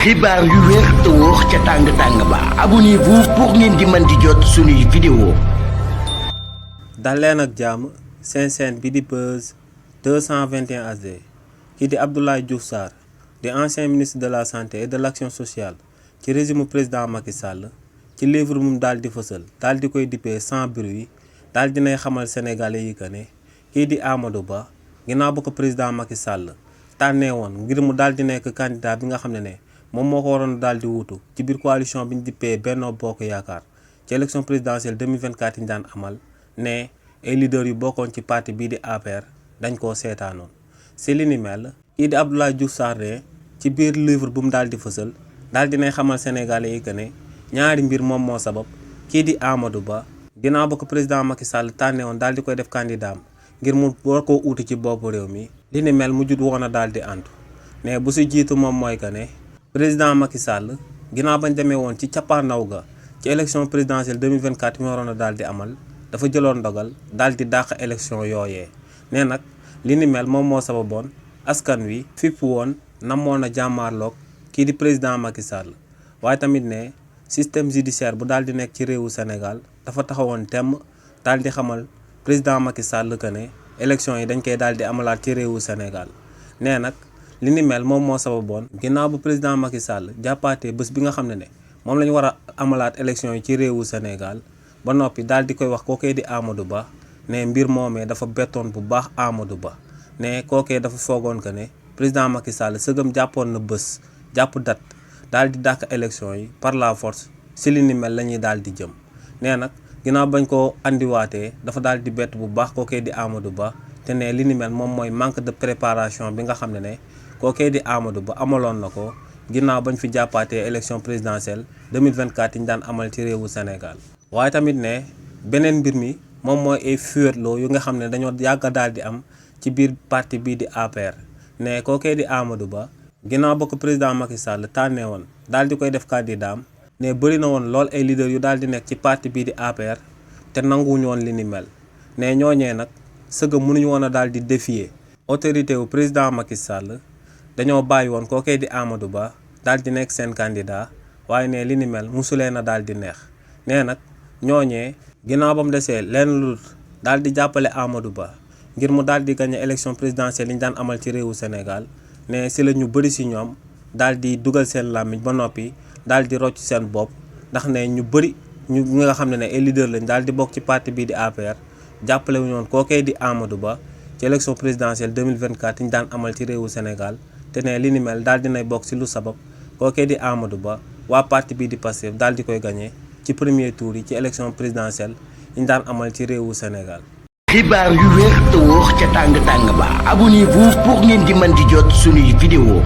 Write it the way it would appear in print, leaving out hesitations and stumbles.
xibaar yu wér te wóor ca tàng-tàng ba abonnez-vous pour ngeen di mën di jot suñuy vidéo. dal leen ak jàmm seen chaîne bi di Buzz 221 HD kii di Abdoulaye Diouf Sarr di ancien ministre de la santé et de l'action sociale ci régime président Macky Sall ci livre mu daal di fësal daal di koy dippee sans bruit daal dinay xamal sénégalais yi que ne kii di Amadou Ba ginnaaw ba ko président Macky Sall tànnee woon ngir mu daal di nekk candidat bi nga xam ne moom moo ko waroon daal di wuutu ci biir coalition bi ñu dippee Benno Bokk Yaakaar ci élection présidentielle 2024 yi ñu daan amal ne ay leaders yu bokkoon ci parti bii di APR dañ koo seetaanoon. si li ni mel kii di Abdoulaye Diouf Sarr ne ci biir livre bu mu daal di fësal daal dinay xamal sénégalais yi que ne ñaari mbir moom moo sabab kii di Amadou Ba ginnaaw ba ko président Macky Sall tànnee woon daal di koy def candidat ngir mu war koo uuti ci boppu réew mi li ni mel mujjut woon a daal di antu mais bu si jiitu moom mooy que ne président Macky Sall ginnaaw bañ demee woon ci cappaandaw ga ci élection présidentielle 2024 mi waroon a daal di amal dafa jëloon ndogal daal di dàq élection yooyee ne nag li ni mel moom moo sababoon askan wi fipp woon namoon a jàmmaarloog kii di président Macky Sall waaye tamit ne système judiciaire bu daal di nekk ci réewu Sénégal dafa taxawoon temm daal di xamal président Macky Sall que ne élection yi dañ koy daal di amalaat ci réewu Sénégal nee nag li ni mel moom moo sababoon ginnaaw bu président Macky Sall jàppaatee bés bi nga xam ne moom la ñu war a amalaat élection yi ci réewu Sénégal ba noppi daal di koy wax kookee di Amadou Ba ne mbir moomee dafa bettoon bu baax Amadou Ba ne kookee dafa foogoon que ne président Macky Sall sëgam jàppoon na bés jàpp date daal di dàq élection yi par la force si li ni mel la ñuy daal di jëm nee nag ginnaaw bañ ko andiwaatee dafa daal di bett bu baax kookee di Amadou Ba te ne li ni mel moom mooy manque de préparation bi nga xam ne kookee di Amadou Ba amaloon na ko ginnaaw bañ fi jàppaatee élection présidentielle 2024 yi ñu daan amal ci réewu Sénégal. waaye tamit ne beneen mbir mi moom mooy ay fuitloo yu nga xam ne dañoo yàgg daal di am ci biir parti bii di APR ne kookee di Amadou Ba ginnaaw ba ko président Macky Sall tànnee woon daal di koy def candidat am ne bëri na woon lool ay leaders yu daal di nekk ci parti bii di APR te nanguwuñu woon li ni mel ne ñooñee nag sëgg mënuñu woon a daal di défier autorité wu président Macky Sall. dañoo bàyyi woon kookee di Amadou Ba daal di nekk seen candidat waaye ne li ni mel musuleen a daal di neex nee nag ñooñee ginnaaw ba mu desee leen lu daal di jàppale Amadou Ba ngir mu daal di gagné élection présidentielle yi ñu daan amal ci réewu Sénégal ne si la ñu bëri si ñoom daal di dugal seen làmmiñ ba noppi daal di rocc seen bopp ndax ne ñu bëri ñu nga xam ne ay leader lañ daal di bokk ci parti bii di APR jàppale wu ñu woon kookee di Amadou Ba ci élection présidentielle 2024 yi ñu daan amal ci réewu Sénégal. te ne li ni mel daal dinay bokk ci lu sabab kookee di Amadou Ba waa parti bii di Pastef daal di koy gagné ci premier tour yi ci élection présidentielle yi ñu daan amal ci réewu Sénégal. xibaar yu wér te wóor ca tàng-tàng ba abonnez-vous pour ngeen di mën di jot suñuy vidéo.